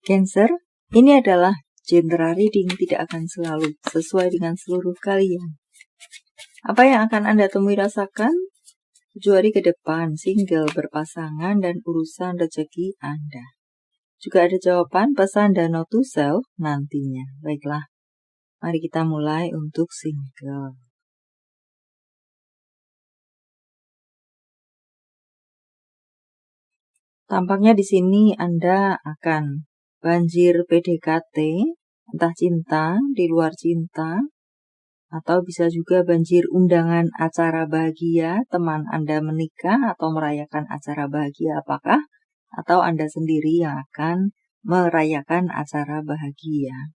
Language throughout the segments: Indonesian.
Cancer, ini adalah general reading, tidak akan selalu sesuai dengan seluruh kalian. Apa yang akan Anda temui rasakan? 7 hari ke depan, single, berpasangan, dan urusan rezeki Anda. Juga ada jawaban, pesan, dan note to self nantinya. Baiklah, mari kita mulai untuk single. Tampaknya di sini Anda akan banjir PDKT, entah cinta, di luar cinta, atau bisa juga banjir undangan acara bahagia, teman Anda menikah atau merayakan acara bahagia apakah? Atau Anda sendiri yang akan merayakan acara bahagia.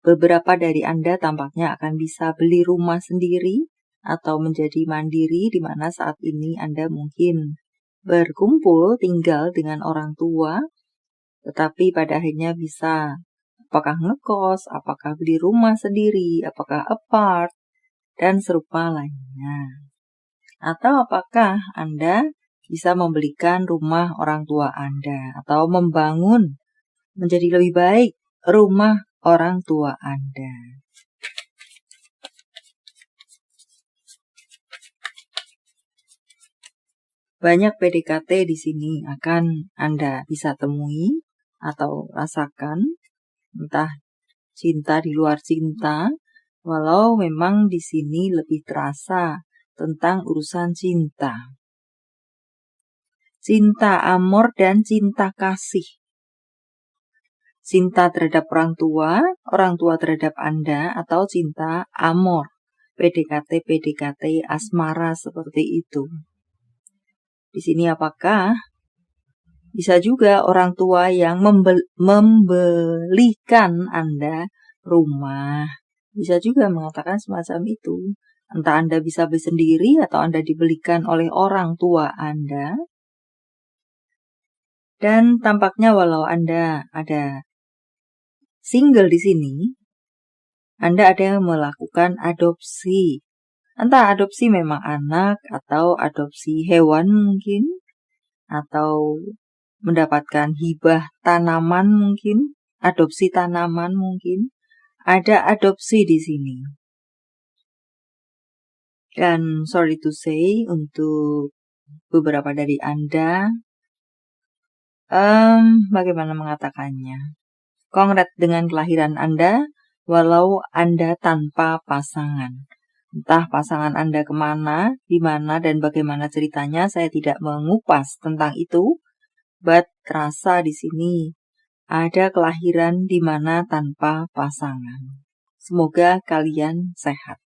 Beberapa dari Anda tampaknya akan bisa beli rumah sendiri atau menjadi mandiri, di mana saat ini Anda mungkin berkumpul tinggal dengan orang tua, tetapi pada akhirnya bisa apakah ngekos, apakah beli rumah sendiri, apakah apart, dan serupa lainnya. Atau apakah Anda bisa membelikan rumah orang tua Anda, atau membangun menjadi lebih baik rumah orang tua Anda. Banyak PDKT di sini akan Anda bisa temui atau rasakan, entah cinta di luar cinta, walau memang di sini lebih terasa tentang urusan cinta. Cinta amor dan cinta kasih. Cinta terhadap orang tua terhadap Anda, atau cinta amor, PDKT asmara seperti itu. Di sini apakah bisa juga orang tua yang membelikan Anda rumah? Bisa juga mengatakan semacam itu. Entah Anda bisa beli sendiri atau Anda dibelikan oleh orang tua Anda. Dan tampaknya walau Anda ada single di sini, Anda ada yang melakukan adopsi. Entah adopsi memang anak atau adopsi hewan mungkin, atau mendapatkan hibah tanaman mungkin, adopsi tanaman mungkin. Ada adopsi di sini. Dan sorry to say, untuk beberapa dari Anda, bagaimana mengatakannya? Kongrat dengan kelahiran Anda, walau Anda tanpa pasangan. Entah pasangan Anda kemana, di mana, dan bagaimana ceritanya, saya tidak mengupas tentang itu. But terasa di sini ada kelahiran di mana tanpa pasangan. Semoga kalian sehat.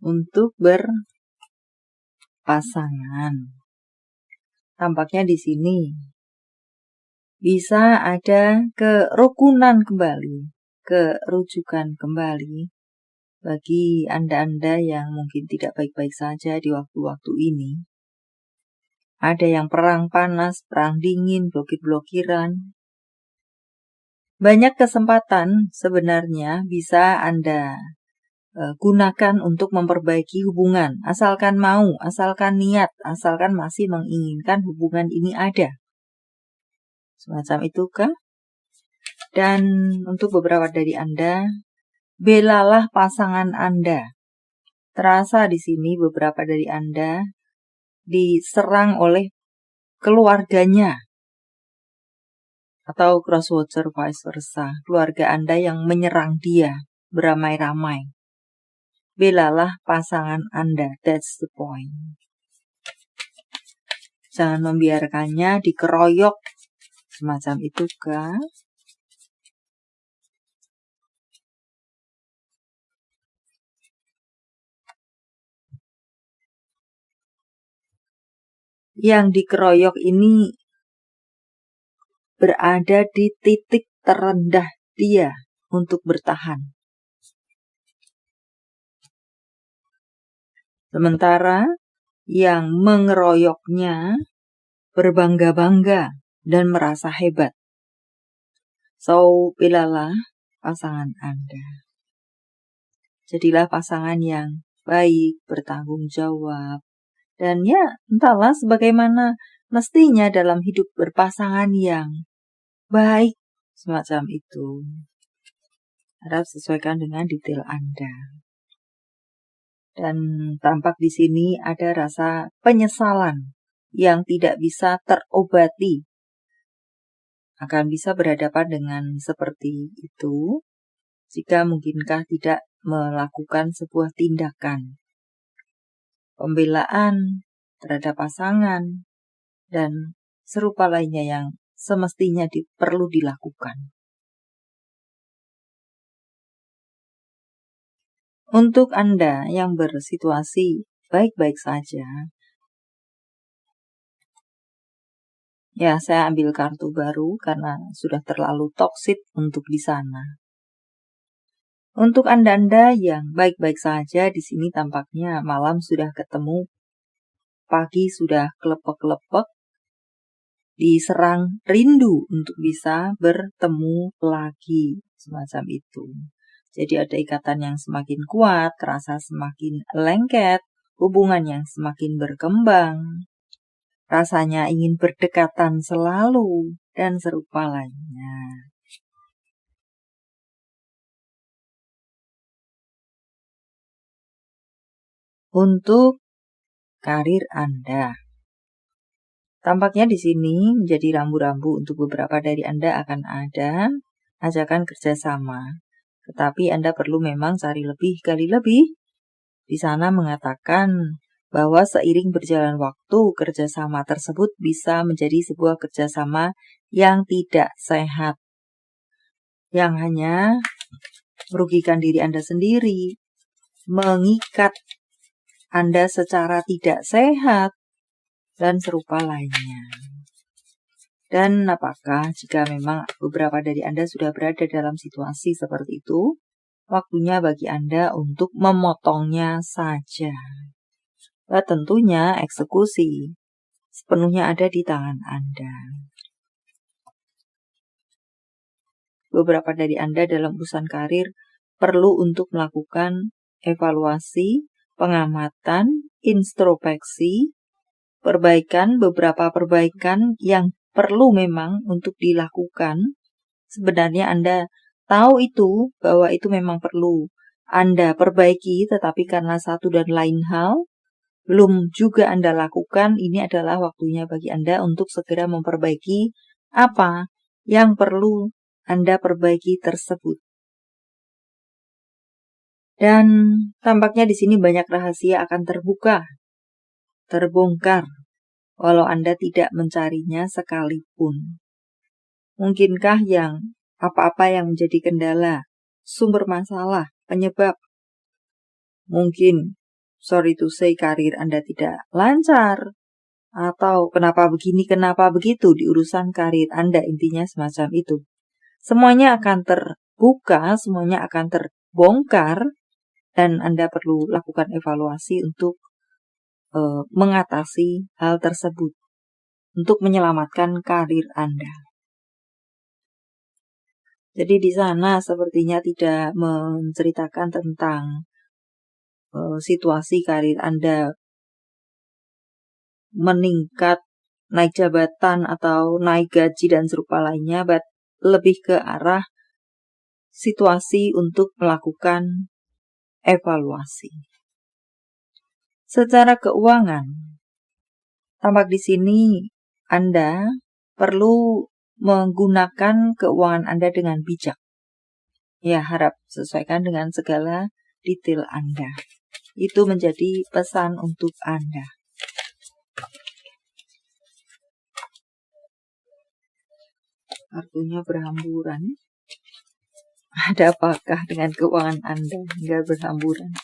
Untuk berpasangan, tampaknya di sini bisa ada kerukunan kembali, kerujukan kembali bagi Anda-Anda yang mungkin tidak baik-baik saja di waktu-waktu ini. Ada yang perang panas, perang dingin, blokir-blokiran. Banyak kesempatan sebenarnya bisa Anda gunakan untuk memperbaiki hubungan. Asalkan mau, asalkan niat, asalkan masih menginginkan hubungan ini ada. Semacam itu kah? Dan untuk beberapa dari Anda, belalah pasangan Anda. Terasa di sini beberapa dari Anda diserang oleh keluarganya. Atau crosswatcher vice versa. Keluarga Anda yang menyerang dia beramai-ramai. Belalah pasangan Anda. That's the point. Jangan membiarkannya dikeroyok. Semacam itu kah? Yang dikeroyok ini berada di titik terendah dia untuk bertahan. Sementara yang mengeroyoknya berbangga-bangga dan merasa hebat. So, belalah pasangan Anda. Jadilah pasangan yang baik, bertanggung jawab. Dan ya, entahlah sebagaimana mestinya dalam hidup berpasangan yang baik, semacam itu. Harap sesuaikan dengan detail Anda. Dan tampak di sini ada rasa penyesalan yang tidak bisa terobati. Akan bisa berhadapan dengan seperti itu jika mungkinkah tidak melakukan sebuah tindakan pembelaan terhadap pasangan dan serupa lainnya yang semestinya perlu dilakukan. Untuk Anda yang bersituasi baik-baik saja, ya saya ambil kartu baru karena sudah terlalu toksik untuk di sana. Untuk Anda yang baik-baik saja, di sini tampaknya malam sudah ketemu, pagi sudah kelepek-kelepek, diserang rindu untuk bisa bertemu lagi, semacam itu. Jadi ada ikatan yang semakin kuat, terasa semakin lengket, hubungan yang semakin berkembang, rasanya ingin berdekatan selalu, dan serupa lainnya. Untuk karir Anda, tampaknya di sini menjadi rambu-rambu untuk beberapa dari Anda akan ada ajakan kerjasama. Tetapi Anda perlu memang cari lebih kali lebih. Di sana mengatakan bahwa seiring berjalan waktu, kerjasama tersebut bisa menjadi sebuah kerjasama yang tidak sehat, yang hanya merugikan diri Anda sendiri, mengikat Anda secara tidak sehat, dan serupa lainnya. Dan apakah jika memang beberapa dari Anda sudah berada dalam situasi seperti itu, waktunya bagi Anda untuk memotongnya saja. Tentunya eksekusi sepenuhnya ada di tangan Anda. Beberapa dari Anda dalam urusan karir perlu untuk melakukan evaluasi, pengamatan, introspeksi, beberapa perbaikan yang perlu memang untuk dilakukan. Sebenarnya Anda tahu itu, bahwa itu memang perlu Anda perbaiki, tetapi karena satu dan lain hal belum juga Anda lakukan, ini adalah waktunya bagi Anda untuk segera memperbaiki apa yang perlu Anda perbaiki tersebut. Dan tampaknya di sini banyak rahasia akan terbongkar, walau Anda tidak mencarinya sekalipun. Mungkinkah apa-apa yang menjadi kendala, sumber masalah, penyebab? Mungkin, sorry to say, karir Anda tidak lancar, atau kenapa begini, kenapa begitu di urusan karir Anda, intinya semacam itu. Semuanya akan terbuka, semuanya akan terbongkar, dan Anda perlu lakukan evaluasi untuk mengatasi hal tersebut, untuk menyelamatkan karir Anda. Jadi di sana sepertinya tidak menceritakan tentang situasi karir Anda meningkat, naik jabatan atau naik gaji dan serupa lainnya, lebih ke arah situasi untuk melakukan evaluasi. Secara keuangan, tampak di sini Anda perlu menggunakan keuangan Anda dengan bijak. Ya, harap sesuaikan dengan segala detail Anda. Itu menjadi pesan untuk Anda. Kartunya berhamburan. Ada apakah dengan keuangan Anda hingga berhamburan?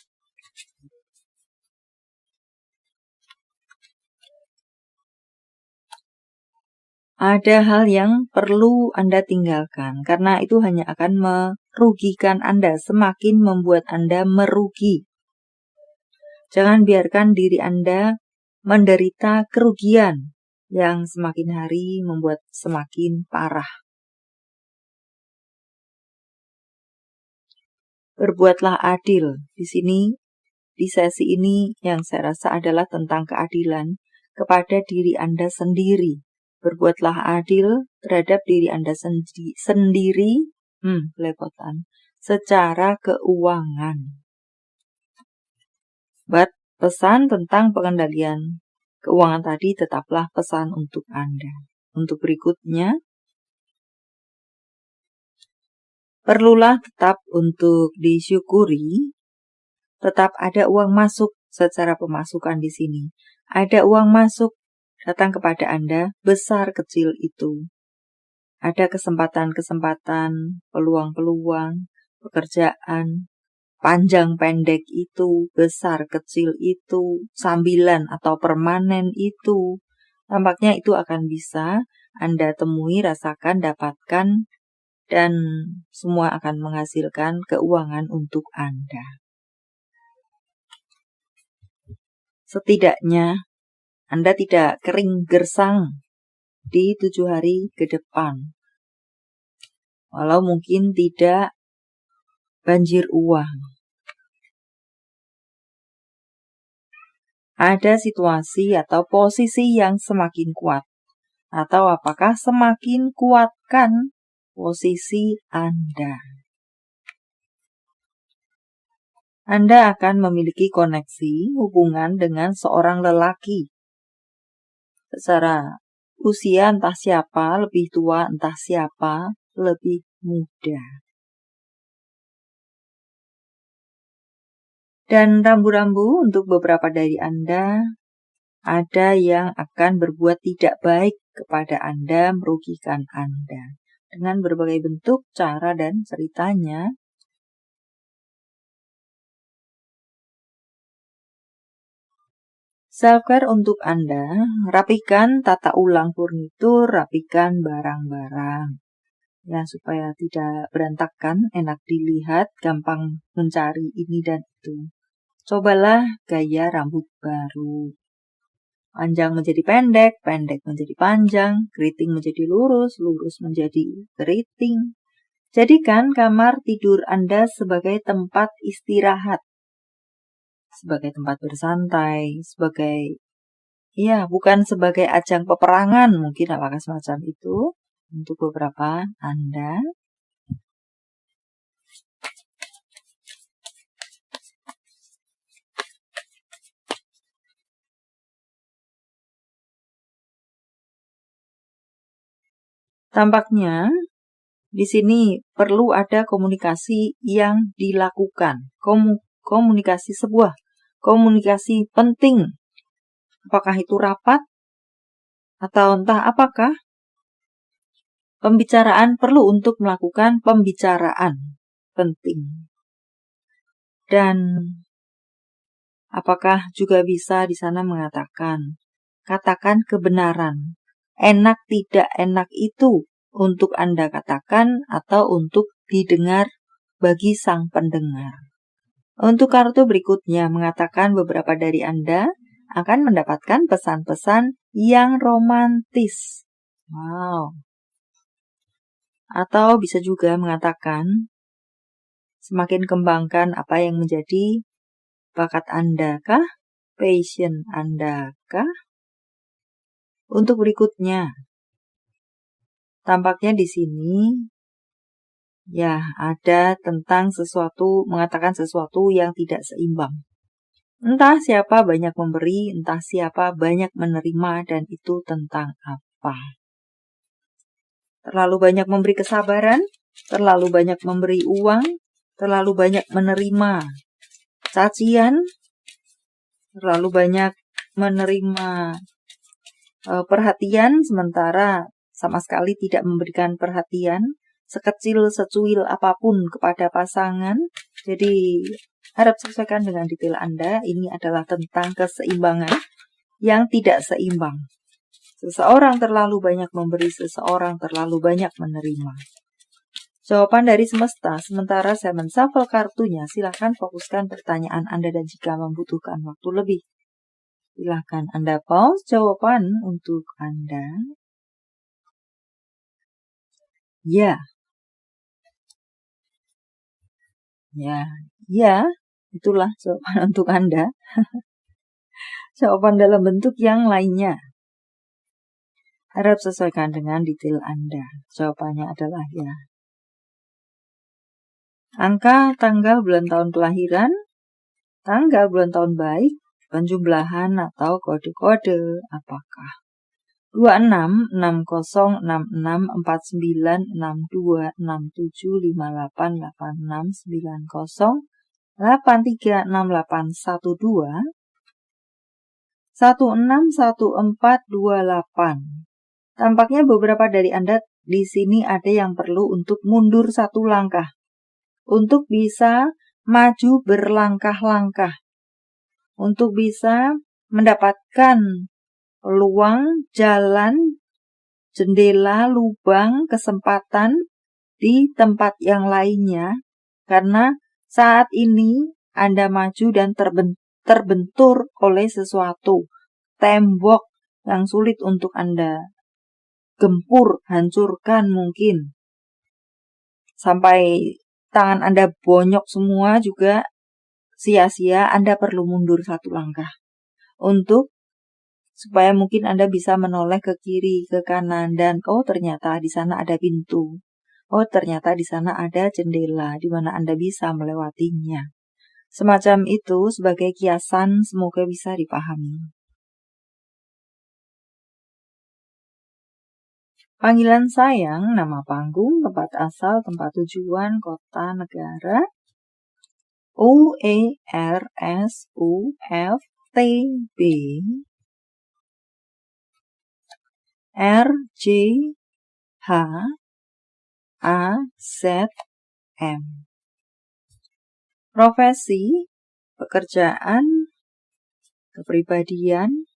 Ada hal yang perlu Anda tinggalkan, karena itu hanya akan merugikan Anda, semakin membuat Anda merugi. Jangan biarkan diri Anda menderita kerugian yang semakin hari membuat semakin parah. Berbuatlah adil. Di sini, di sesi ini yang saya rasa adalah tentang keadilan. kepada diri Anda sendiri. Berbuatlah adil terhadap diri Anda sendiri, belepotan, secara keuangan. Pesan tentang pengendalian keuangan tadi tetaplah pesan untuk Anda. Untuk berikutnya, perlulah tetap untuk disyukuri, tetap ada uang masuk secara pemasukan di sini. Ada uang masuk datang kepada Anda, besar kecil itu. Ada kesempatan-kesempatan, peluang-peluang, pekerjaan, panjang pendek itu, besar kecil itu, sambilan atau permanen itu. Tampaknya itu akan bisa Anda temui, rasakan, dapatkan, dan semua akan menghasilkan keuangan untuk Anda. Setidaknya Anda tidak kering gersang di 7 hari ke depan. Walau mungkin tidak banjir uang. Ada situasi atau posisi yang semakin kuat. Atau apakah semakin kuatkan posisi Anda? Anda akan memiliki koneksi hubungan dengan seorang lelaki. Secara usia entah siapa, lebih tua entah siapa, lebih muda. Dan rambu-rambu untuk beberapa dari Anda, ada yang akan berbuat tidak baik kepada Anda, merugikan Anda. Dengan berbagai bentuk, cara, dan ceritanya. Self-care untuk Anda, rapikan tata ulang furnitur, rapikan barang-barang. Ya, supaya tidak berantakan, enak dilihat, gampang mencari ini dan itu. Cobalah gaya rambut baru. Panjang menjadi pendek, pendek menjadi panjang, keriting menjadi lurus, lurus menjadi keriting. Jadikan kamar tidur Anda sebagai tempat istirahat, sebagai tempat bersantai, bukan sebagai ajang peperangan, mungkin apakah semacam itu untuk beberapa Anda. Tampaknya di sini perlu ada komunikasi yang dilakukan. Komunikasi penting. Apakah itu rapat? Atau entah apakah? Pembicaraan perlu untuk melakukan pembicaraan penting. Dan apakah juga bisa di sana mengatakan, katakan kebenaran. Enak tidak enak itu untuk Anda katakan atau untuk didengar bagi sang pendengar. Untuk kartu berikutnya mengatakan beberapa dari Anda akan mendapatkan pesan-pesan yang romantis. Wow. Atau bisa juga mengatakan semakin kembangkan apa yang menjadi bakat Anda kah? Passion Anda kah? Untuk berikutnya, tampaknya di sini ada tentang mengatakan sesuatu yang tidak seimbang. Entah siapa banyak memberi, entah siapa banyak menerima, dan itu tentang apa. Terlalu banyak memberi kesabaran, terlalu banyak memberi uang, terlalu banyak menerima cacian, terlalu banyak menerima perhatian, sementara sama sekali tidak memberikan perhatian, sekecil secuil apapun kepada pasangan. Jadi harap sesuaikan dengan detail Anda. Ini adalah tentang keseimbangan yang tidak seimbang. Seseorang terlalu banyak memberi, seseorang terlalu banyak menerima. Jawaban dari semesta, sementara saya menshuffle kartunya, silakan fokuskan pertanyaan Anda dan jika membutuhkan waktu lebih, silakan Anda pause jawaban untuk Anda. Ya, itulah jawaban untuk Anda. jawaban dalam bentuk yang lainnya. Harap sesuaikan dengan detail Anda. Jawabannya adalah ya. Angka, tanggal, bulan tahun kelahiran, tanggal, bulan tahun baik, penjumlahan atau kode-kode, apakah 26, 60, 66, 49, 62, 67, 58, 86, 90, 83, 68, 12, 16, 14, 28. Tampaknya beberapa dari Anda di sini ada yang perlu untuk mundur satu langkah, untuk bisa maju berlangkah-langkah, untuk bisa mendapatkan peluang, jalan, jendela, lubang, kesempatan di tempat yang lainnya, karena saat ini Anda maju dan terbentur oleh sesuatu, tembok yang sulit untuk Anda gempur, hancurkan mungkin. Sampai tangan Anda bonyok semua juga sia-sia, Anda perlu mundur satu langkah. Supaya mungkin Anda bisa menoleh ke kiri, ke kanan, dan ternyata di sana ada pintu. Ternyata di sana ada jendela di mana Anda bisa melewatinya. Semacam itu sebagai kiasan, semoga bisa dipahami. Panggilan sayang, nama panggung, tempat asal, tempat tujuan, kota, negara. OERSUFTB RJHAZM. Profesi, pekerjaan, kepribadian.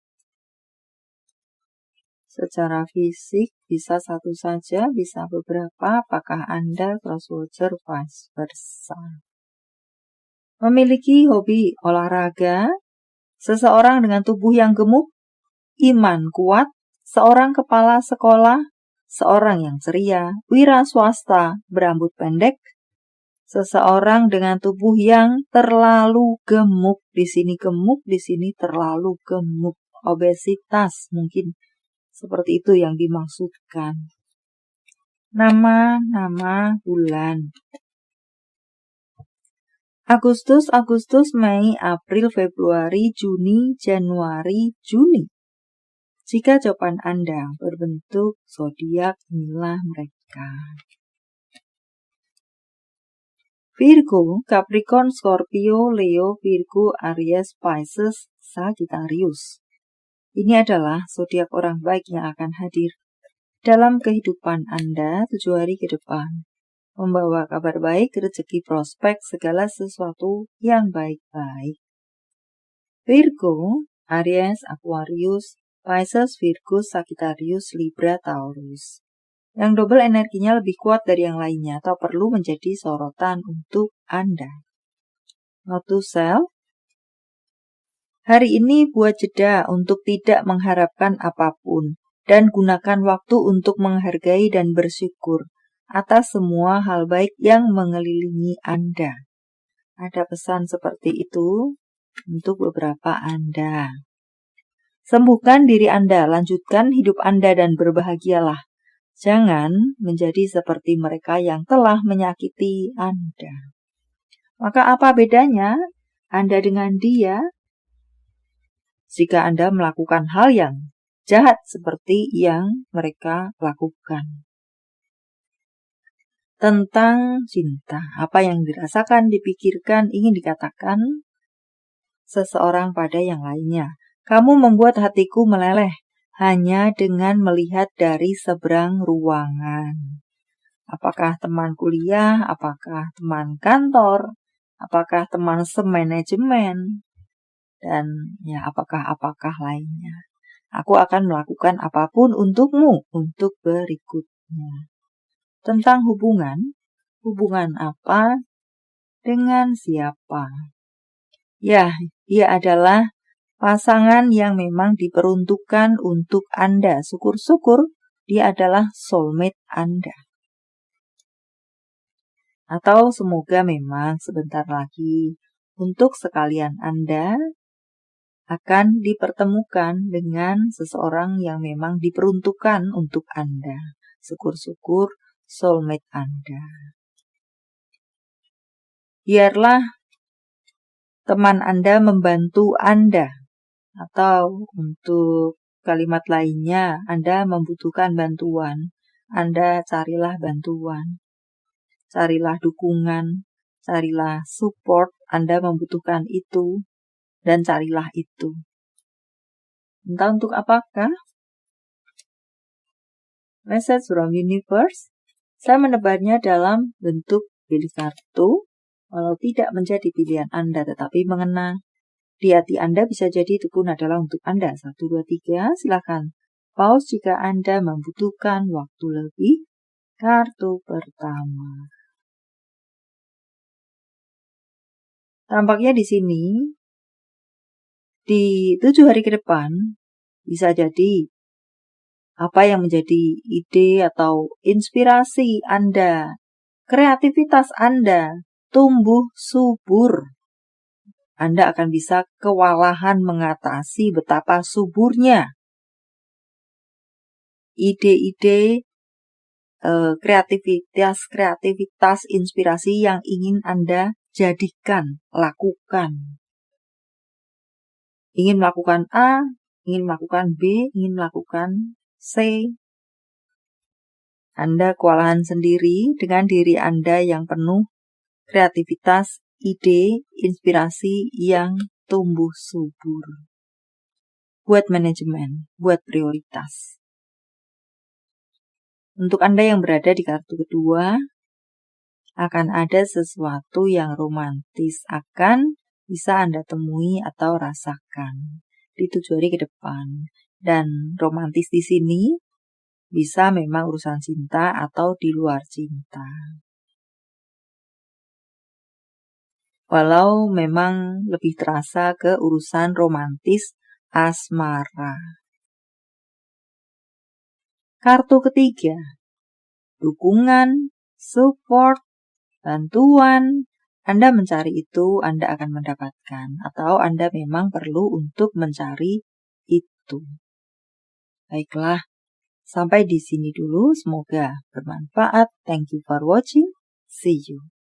Secara fisik bisa satu saja, bisa beberapa. Apakah Anda crosswalker vice versa? Memiliki hobi olahraga, seseorang dengan tubuh yang gemuk, iman kuat, seorang kepala sekolah, seorang yang ceria, wira swasta, berambut pendek, seseorang dengan tubuh yang terlalu gemuk, di sini terlalu gemuk, obesitas mungkin. Seperti itu yang dimaksudkan. Nama bulan. Agustus, Mei, April, Februari, Juni, Januari, Juni. Jika jawaban Anda berbentuk zodiak, inilah mereka. Virgo, Capricorn, Scorpio, Leo, Virgo, Aries, Pisces, Sagittarius. Ini adalah zodiak orang baik yang akan hadir dalam kehidupan Anda 7 hari ke depan. Membawa kabar baik, rezeki, prospek, segala sesuatu yang baik-baik. Virgo, Aries, Aquarius, Pisces, Virgo, Sagittarius, Libra, Taurus. Yang double energinya lebih kuat dari yang lainnya atau perlu menjadi sorotan untuk Anda. Not to sell. Hari ini buat jeda untuk tidak mengharapkan apapun dan gunakan waktu untuk menghargai dan bersyukur atas semua hal baik yang mengelilingi Anda. Ada pesan seperti itu untuk beberapa Anda. Sembuhkan diri Anda, lanjutkan hidup Anda dan berbahagialah. Jangan menjadi seperti mereka yang telah menyakiti Anda. Maka apa bedanya Anda dengan dia? Jika Anda melakukan hal yang jahat seperti yang mereka lakukan. Tentang cinta, apa yang dirasakan, dipikirkan, ingin dikatakan seseorang pada yang lainnya. Kamu membuat hatiku meleleh hanya dengan melihat dari seberang ruangan. Apakah teman kuliah, apakah teman kantor, apakah teman semanajemen, dan ya apakah lainnya. Aku akan melakukan apapun untukmu untuk berikutnya. Tentang hubungan apa, dengan siapa. Ya, dia adalah pasangan yang memang diperuntukkan untuk Anda. Syukur-syukur dia adalah soulmate Anda. Atau semoga memang sebentar lagi untuk sekalian Anda akan dipertemukan dengan seseorang yang memang diperuntukkan untuk Anda. Syukur-syukur soulmate Anda. Biarlah teman Anda membantu Anda, atau untuk kalimat lainnya, Anda membutuhkan bantuan, Anda carilah bantuan, carilah dukungan, carilah support, Anda membutuhkan itu, dan carilah itu. Entah untuk apakah? Message from Universe, saya menebarnya dalam bentuk pilih kartu, walau tidak menjadi pilihan Anda, tetapi mengena di hati Anda, bisa jadi itu pun adalah untuk Anda. 1, 2, 3, silakan pause jika Anda membutuhkan waktu lebih. Kartu pertama. Tampaknya di sini, di 7 hari ke depan, bisa jadi apa yang menjadi ide atau inspirasi Anda, kreativitas Anda tumbuh subur. Anda akan bisa kewalahan mengatasi betapa suburnya ide-ide, kreativitas, inspirasi yang ingin Anda jadikan, lakukan. Ingin melakukan A, ingin melakukan B, ingin melakukan C. Anda kewalahan sendiri dengan diri Anda yang penuh kreativitas, ide, inspirasi yang tumbuh subur. Buat manajemen, buat prioritas. Untuk Anda yang berada di kartu kedua, akan ada sesuatu yang romantis akan bisa Anda temui atau rasakan di 7 hari ke depan. Dan romantis di sini bisa memang urusan cinta atau di luar cinta. Walau memang lebih terasa ke urusan romantis asmara. Kartu ketiga, dukungan, support, bantuan. Anda mencari itu, Anda akan mendapatkan. Atau Anda memang perlu untuk mencari itu. Baiklah, sampai di sini dulu. Semoga bermanfaat. Thank you for watching. See you.